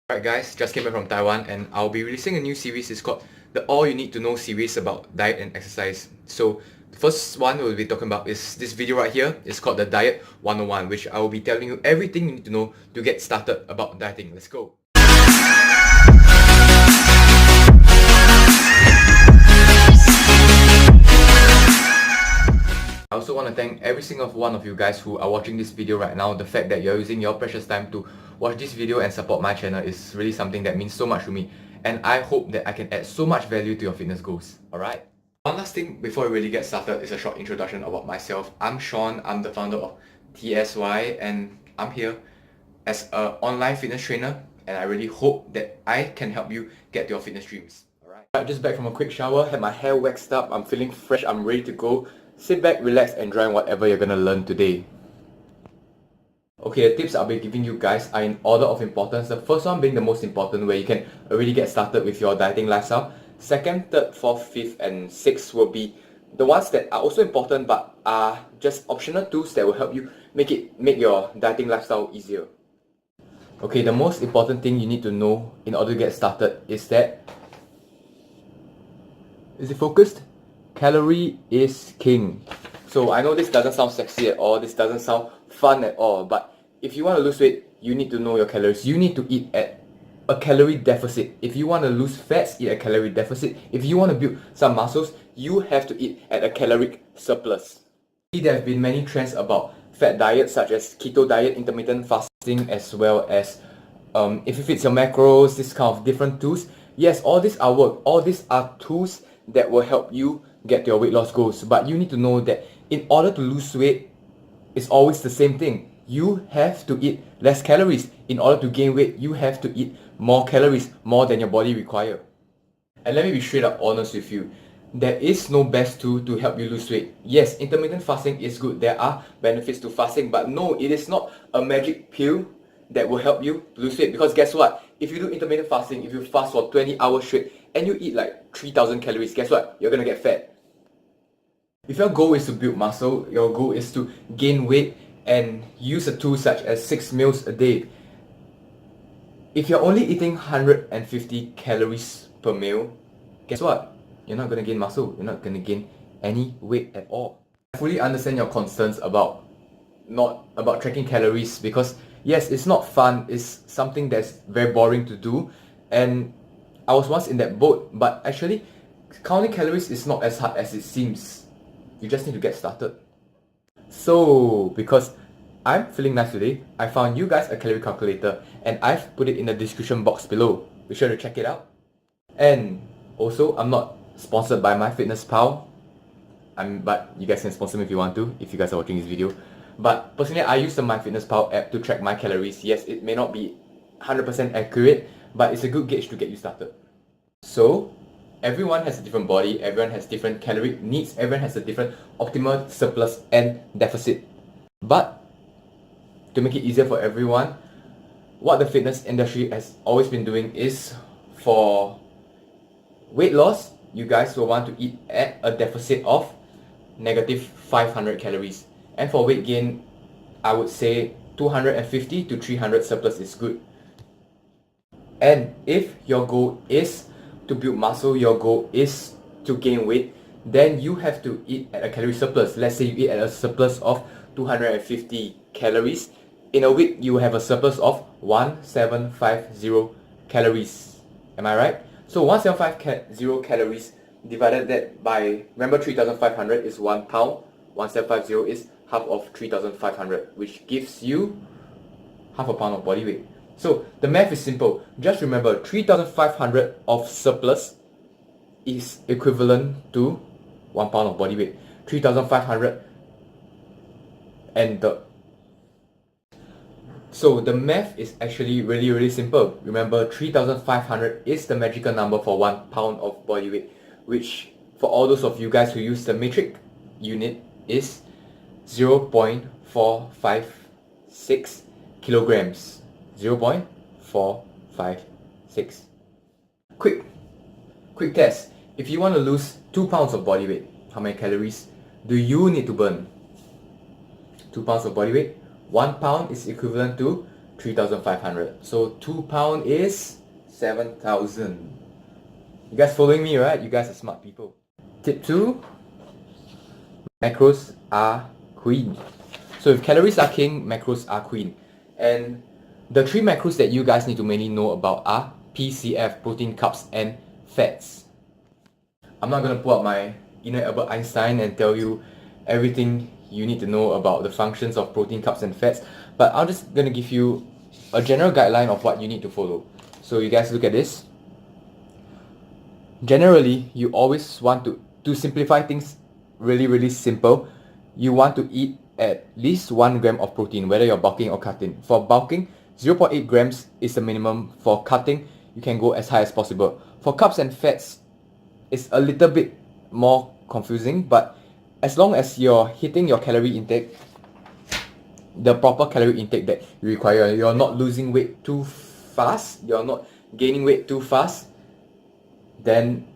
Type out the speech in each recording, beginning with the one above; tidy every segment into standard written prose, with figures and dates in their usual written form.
Alright guys, just came back from Taiwan and I'll be releasing a new series. It's called the All You Need to Know series about diet and exercise. So the first one we'll be talking about is this video right here. It's called the Diet 101, which I will be telling you everything you need to know to get started about dieting. Let's go. I also want to thank every single one of you guys who are watching this video right now. The fact that you're using your precious time to watch this video and support my channel is really something that means so much to me. And I hope that I can add so much value to your fitness goals. Alright? One last thing before we really get started is a short introduction about myself. I'm Sean, I'm the founder of TSY, and I'm here as an online fitness trainer, and I really hope that I can help you get to your fitness dreams. Alright, just back from a quick shower, had my hair waxed up, I'm feeling fresh, I'm ready to go. Sit back, relax, enjoy whatever you're gonna learn today. Okay, the tips I'll be giving you guys are in order of importance. The first one being the most important, where you can already get started with your dieting lifestyle. Second, third, fourth, fifth, and sixth will be the ones that are also important but are just optional tools that will help you make your dieting lifestyle easier. Okay, the most important thing you need to know in order to get started is that... Is it focused? Calorie is king. So I know this doesn't sound sexy at all, this doesn't sound fun at all, but if you want to lose weight, you need to know your calories. You need to eat at a calorie deficit. If you want to lose fats, eat at a calorie deficit. If you want to build some muscles, you have to eat at a caloric surplus. There have been many trends about fat diets such as keto diet, intermittent fasting, as well as if it fits your macros, this kind of different tools. Yes, all these are work. All these are tools that will help you get your weight loss goals. But you need to know that in order to lose weight, it's always the same thing. You have to eat less calories. In order to gain weight, you have to eat more calories, more than your body requires. And let me be straight up honest with you. There is no best tool to help you lose weight. Yes, intermittent fasting is good. There are benefits to fasting, but no, it is not a magic pill that will help you lose weight. Because guess what? If you do intermittent fasting, if you fast for 20 hours straight, and you eat like 3,000 calories, guess what? You're gonna get fat. If your goal is to build muscle, your goal is to gain weight and use a tool such as 6 meals a day, if you're only eating 150 calories per meal, guess what? You're not gonna gain muscle. You're not gonna gain any weight at all. I fully understand your concerns about tracking calories, because yes, it's not fun. It's something that's very boring to do, and I was once in that boat. But actually, counting calories is not as hard as it seems. You just need to get started. So, because I'm feeling nice today, I found you guys a calorie calculator, and I've put it in the description box below. Be sure to check it out. And also, I'm not sponsored by MyFitnessPal, but you guys can sponsor me if you want to, if you guys are watching this video. But personally, I use the MyFitnessPal app to track my calories. Yes, it may not be 100% accurate, but it's a good gauge to get you started. So, everyone has a different body, everyone has different caloric needs, everyone has a different optimal surplus and deficit. But to make it easier for everyone, what the fitness industry has always been doing is, for weight loss, you guys will want to eat at a deficit of negative 500 calories. And for weight gain, I would say 250 to 300 surplus is good. And if your goal is to build muscle, your goal is to gain weight, then you have to eat at a calorie surplus. Let's say you eat at a surplus of 250 calories. In a week, you have a surplus of 1750 calories. Am I right? So 1750 calories divided that by, remember 3,500 is 1 pound, 1750 is half of 3,500, which gives you half a pound of body weight. So the math is simple. Just remember, 3,500 of surplus is equivalent to 1 pound of body weight. 3,500 and so the math is actually really simple. Remember, 3,500 is the magical number for 1 pound of body weight, which for all those of you guys who use the metric unit is 0.456 kilograms. 0.456. Quick test. If you want to lose 2 pounds of body weight, how many calories do you need to burn? 2 pounds of body weight, 1 pound is equivalent to 3,500. So 2 pound is 7,000. You guys following me, right? You guys are smart people. Tip 2, macros are queen. So if calories are king, macros are queen. And the 3 macros that you guys need to mainly know about are PCF, protein, carbs, and fats. I'm not gonna pull out my inner Albert Einstein and tell you everything you need to know about the functions of protein, carbs, and fats, but I'm just gonna give you a general guideline of what you need to follow. So you guys look at this. Generally, you always want to simplify things really simple. You want to eat at least 1 gram of protein, whether you're bulking or cutting. For bulking, 0.8 grams is the minimum. For cutting, you can go as high as possible. For carbs and fats, it's a little bit more confusing, but as long as you're hitting your calorie intake, the proper calorie intake that you require, you're not losing weight too fast, you're not gaining weight too fast, then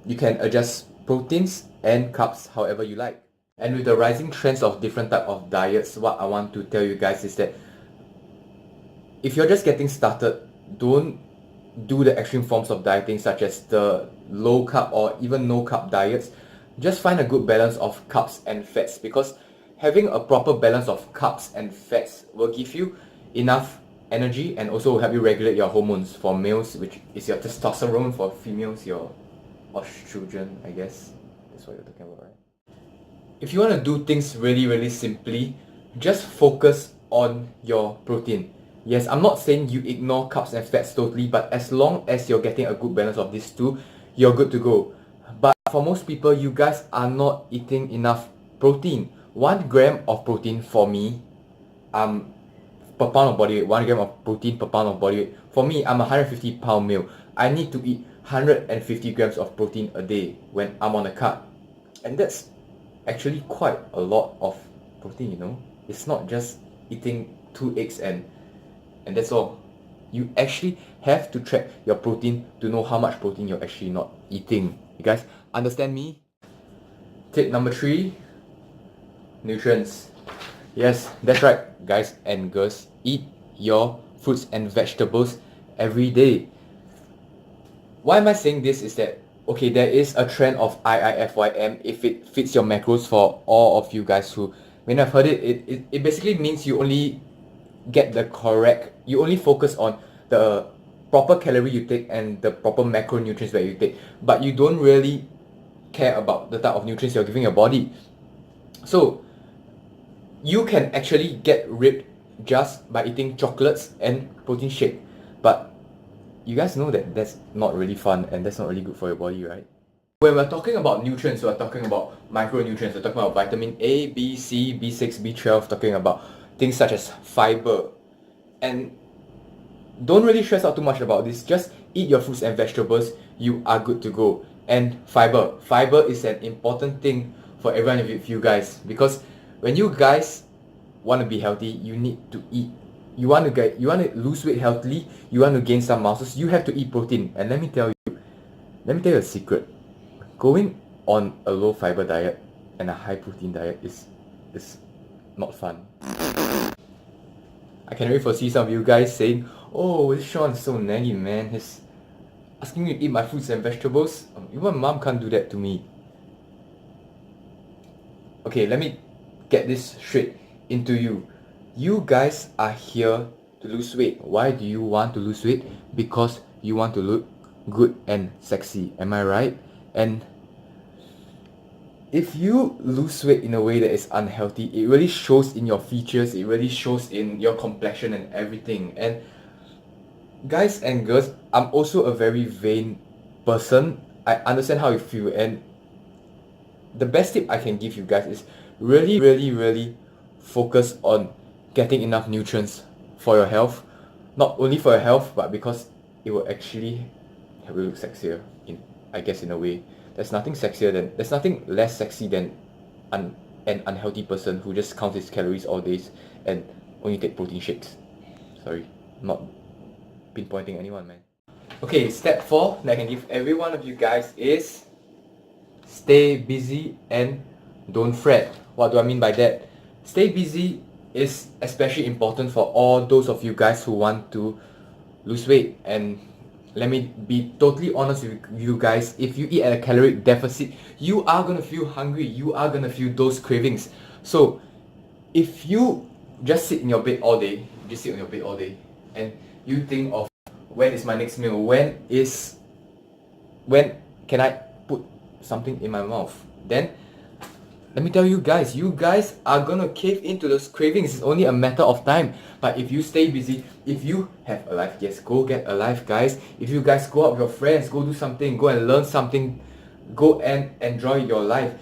you can adjust proteins and carbs however you like. And with the rising trends of different type of diets, what I want to tell you guys is that if you're just getting started, don't do the extreme forms of dieting such as the low carb or even no carb diets. Just find a good balance of carbs and fats, because having a proper balance of carbs and fats will give you enough energy and also will help you regulate your hormones. For males, which is your testosterone; for females, your estrogen, I guess. That's what you're talking about, right? If you want to do things really simply, just focus on your protein. Yes, I'm not saying you ignore carbs and fats totally, but as long as you're getting a good balance of these two, you're good to go. But for most people, you guys are not eating enough protein. 1 gram of protein for me, per pound of body weight, 1 gram of protein per pound of body weight. For me, I'm a 150 pound male. I need to eat 150 grams of protein a day when I'm on a cut. And that's actually quite a lot of protein, you know. It's not just eating 2 eggs and that's all. You actually have to track your protein to know how much protein you're actually not eating. You guys understand me? Tip number 3, nutrients. Yes, that's right, guys and girls. Eat your fruits and vegetables every day. Why am I saying this is that, okay, there is a trend of IIFYM if it fits your macros. For all of you guys who may not have heard it basically means you only get the correct, you only focus on the proper calorie you take and the proper macronutrients that you take, but you don't really care about the type of nutrients you're giving your body. So you can actually get ripped just by eating chocolates and protein shake, but you guys know that that's not really fun and that's not really good for your body, right? When we're talking about nutrients, we're talking about micronutrients, we're talking about vitamin A, B, C, B6, B12, talking about things such as fiber. And don't really stress out too much about this, just eat your fruits and vegetables, you are good to go. And fiber is an important thing for everyone of you guys, because when you guys want to be healthy, you need to eat. You want to lose weight healthily, you want to gain some muscles, you have to eat protein. And let me tell you a secret. Going on a low fiber diet and a high protein diet is not fun. I can already foresee some of you guys saying, "Oh, this Sean is so naggy, man. He's asking me to eat my fruits and vegetables. Even mom can't do that to me." Okay, let me get this straight into you. You guys are here to lose weight. Why do you want to lose weight? Because you want to look good and sexy. Am I right? And if you lose weight in a way that is unhealthy, it really shows in your features, it really shows in your complexion and everything. And guys and girls, I'm also a very vain person. I understand how you feel, and the best tip I can give you guys is really focus on getting enough nutrients for your health. Not only for your health, but because it will actually help you look sexier, I guess, in a way. There's nothing less sexy than an unhealthy person who just counts his calories all days and only take protein shakes. Sorry, not pinpointing anyone, man. Okay, step 4 that I can give every one of you guys is stay busy and don't fret. What do I mean by that? Stay busy is especially important for all those of you guys who want to lose weight. And let me be totally honest with you guys, if you eat at a caloric deficit, you are gonna feel hungry, you are gonna feel those cravings. So if you just sit in your bed all day, and you think of when is my next meal, when can I put something in my mouth, then let me tell you guys are gonna cave into those cravings. It's only a matter of time. But if you stay busy, if you have a life, yes, go get a life, guys. If you guys go out with your friends, go do something, go and learn something, go and enjoy your life.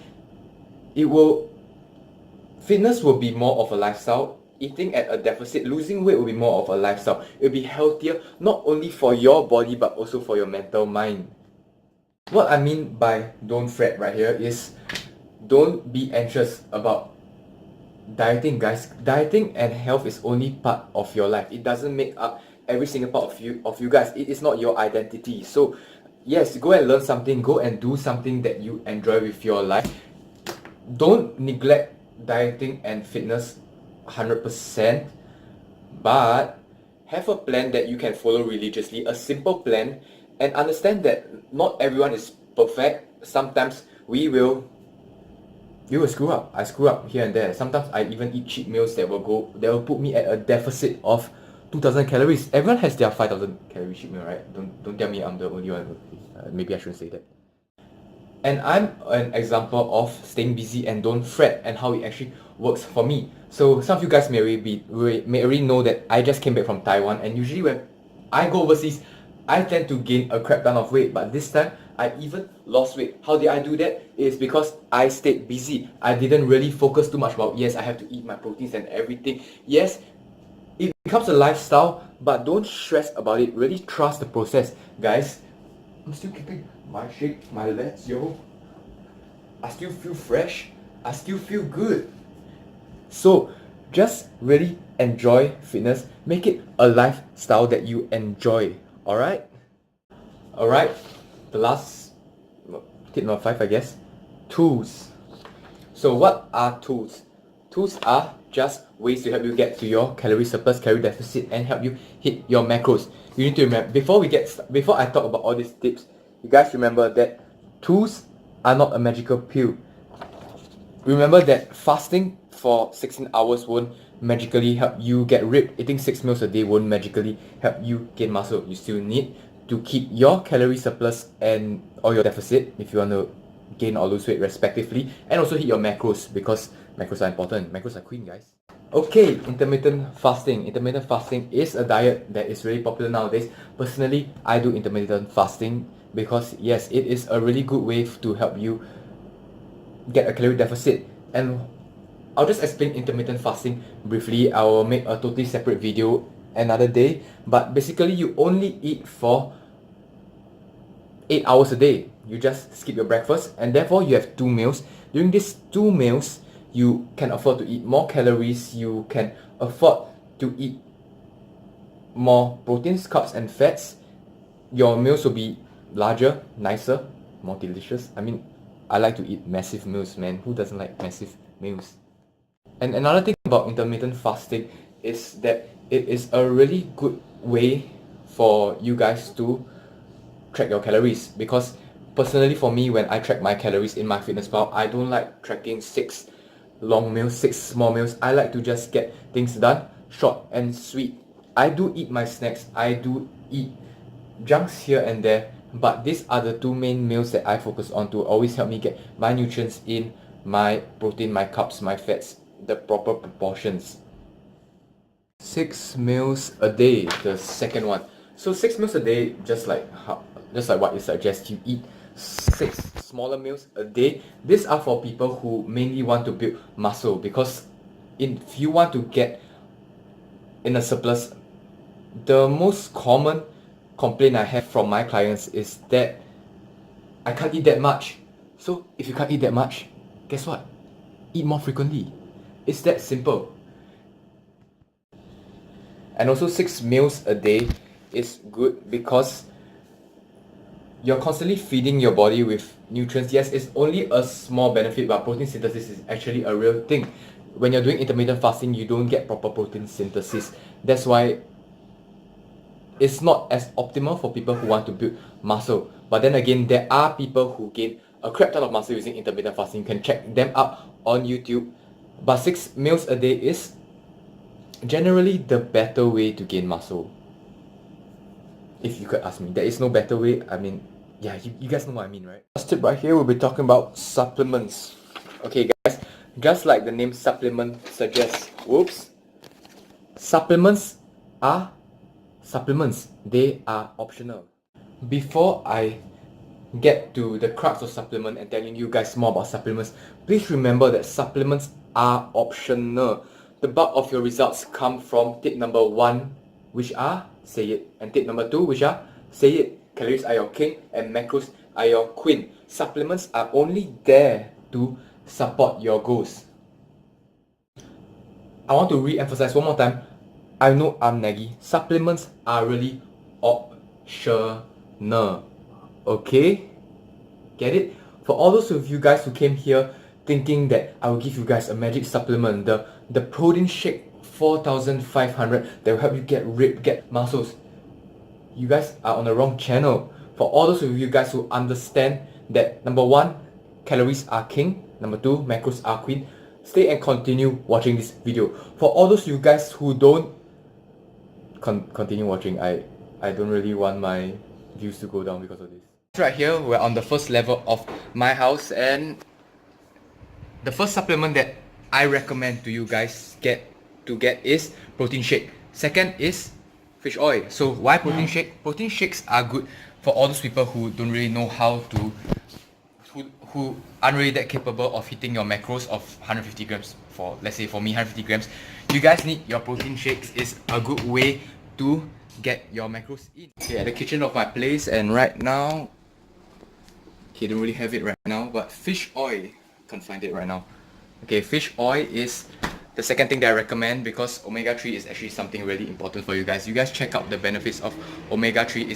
Fitness will be more of a lifestyle. Eating at a deficit, losing weight will be more of a lifestyle. It will be healthier, not only for your body, but also for your mental mind. What I mean by don't fret right here is, don't be anxious about dieting, guys. Dieting and health is only part of your life. It doesn't make up every single part of you guys. It is not your identity. So yes, go and learn something, go and do something that you enjoy with your life. Don't neglect dieting and fitness 100%, but have a plan that you can follow religiously, a simple plan, and understand that not everyone is perfect. Sometimes we will screw up. I screw up here and there. Sometimes I even eat cheat meals that will put me at a deficit of 2,000 calories. Everyone has their 5,000 calorie cheat meal, right? Don't tell me I'm the only one. Maybe I shouldn't say that. And I'm an example of staying busy and don't fret, and how it actually works for me. So some of you guys may already know that I just came back from Taiwan, and usually when I go overseas, I tend to gain a crap ton of weight, but this time I even lost weight. How did I do that? It's because I stayed busy. I didn't really focus too much about, yes, I have to eat my proteins and everything. Yes, it becomes a lifestyle, but don't stress about it. Really trust the process, guys. I'm still keeping my shape, my legs, yo. I still feel fresh. I still feel good. So just really enjoy fitness. Make it a lifestyle that you enjoy. Alright? Alright. The last tip number 5, I guess. Tools. So what are tools? Tools are just ways to help you get to your calorie surplus, calorie deficit, and help you hit your macros. You need to remember, before I talk about all these tips, you guys remember that tools are not a magical pill. Remember that fasting for 16 hours won't magically help you get ripped. Eating 6 meals a day won't magically help you gain muscle. You still need to keep your calorie surplus or your deficit if you want to gain or lose weight respectively, and also hit your macros, because macros are important. Macros are queen, guys. Okay, intermittent fasting. Intermittent fasting is a diet that is really popular nowadays. Personally, I do intermittent fasting because yes, it is a really good way to help you get a calorie deficit. And I'll just explain intermittent fasting briefly. I will make a totally separate video another day. But basically, you only eat for 8 hours a day. You just skip your breakfast, and therefore you have 2 meals. During these 2 meals, you can afford to eat more calories. You can afford to eat more proteins, carbs, and fats. Your meals will be larger, nicer, more delicious. I mean, I like to eat massive meals, man. Who doesn't like massive meals? And another thing about intermittent fasting is that it is a really good way for you guys to track your calories. Because personally for me, when I track my calories in MyFitnessPal, I don't like tracking 6 long meals, 6 small meals. I like to just get things done, short and sweet. I do eat my snacks, I do eat junks here and there, but these are the 2 main meals that I focus on to always help me get my nutrients in, my protein, my carbs, my fats, the proper proportions. 6 meals a day, the second one. So 6 meals a day, just like what it suggests, you eat 6 smaller meals a day. These are for people who mainly want to build muscle, because if you want to get in a surplus, the most common complaint I have from my clients is that I can't eat that much. So if you can't eat that much, guess what? Eat more frequently. It's that simple. And also 6 meals a day is good because you're constantly feeding your body with nutrients. Yes, it's only a small benefit, but protein synthesis is actually a real thing. when you're doing intermittent fasting, you don't get proper protein synthesis. That's why it's not as optimal for people who want to build muscle. But then again, there are people who gain a crap ton of muscle using intermittent fasting. You can check them up on YouTube. But 6 meals a day is generally the better way to gain muscle. If you could ask me. There is no better way. I mean, yeah, you guys know what I mean, right? First tip right here, we'll be talking about supplements. Okay guys, just like the name supplement suggests, supplements are supplements. They are optional. Before I get to the crux of supplement and telling you guys more about supplements, please remember that supplements are optional. The bulk of your results come from tip number 1, which are say it, and tip number 2, which are say it. Calories are your king and macros are your queen. Supplements are only there to support your goals. I want to re-emphasize one more time. I know I'm naggy. Supplements are really optional. Okay? Get it? For all those of you guys who came here thinking that I will give you guys a magic supplement, the protein shake 4500 that will help you get ripped, get muscles, you guys are on the wrong channel. For all those of you guys who understand that number 1, calories are king, number 2, macros are queen, stay and continue watching this video. For all those of you guys who don't continue watching, I don't really want my views to go down because of this. Right here, we're on the first level of my house, and the first supplement that I recommend to you guys get is protein shake. Second is fish oil. So why protein shake? Protein shakes are good for all those people who don't really know how to, who aren't really that capable of hitting your macros of 150 grams. For, let's say for me, 150 grams. You guys need your protein shakes. Is a good way to get your macros in. Okay, at the kitchen of my place, and right now, okay, don't really have it right now, but fish oil, can't find it right now. Okay, fish oil is the second thing that I recommend because omega-3 is actually something really important for you guys. You guys check out the benefits of omega-3.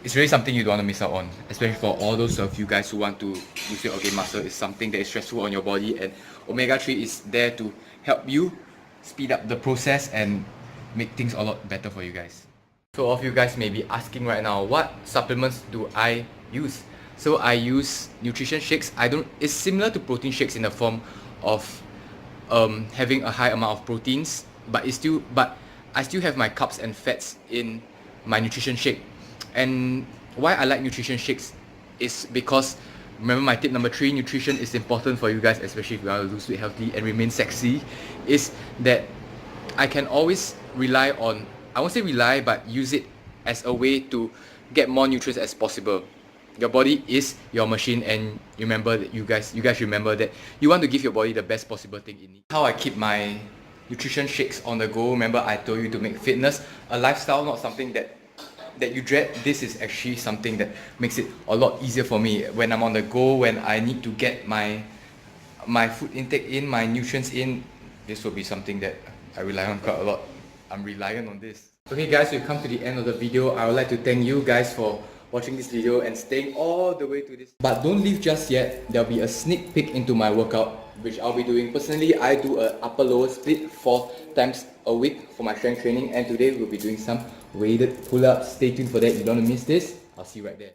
It's really something you don't want to miss out on, especially for all those of you guys who want to lose weight or gain muscle. It's something that is stressful on your body, and omega-3 is there to help you speed up the process and make things a lot better for you guys. So all of you guys may be asking right now, what supplements do I use? So I use nutrition shakes. It's similar to protein shakes in the form of having a high amount of proteins, but I still have my carbs and fats in my nutrition shake. And why I like nutrition shakes is because, remember my tip number 3, nutrition is important for you guys, especially if you want to lose weight healthy and remain sexy, is that I can always rely on, I won't say rely, but use it as a way to get more nutrients as possible. Your body is your machine, and remember that you guys remember that you want to give your body the best possible thing it needs. How I keep my nutrition shakes on the go. Remember I told you to make fitness a lifestyle, not something that you dread. This is actually something that makes it a lot easier for me when I'm on the go, when I need to get my food intake in, my nutrients in. This will be something that I rely on quite a lot. I'm reliant on this. Okay guys, we've come to the end of the video. I would like to thank you guys for watching this video and staying all the way to this. But don't leave just yet. There'll be a sneak peek into my workout, which I'll be doing. Personally, I do a upper lower split 4 times a week for my strength training, and today we'll be doing some weighted pull-ups. Stay tuned for that. You don't want to miss this. I'll see you right there.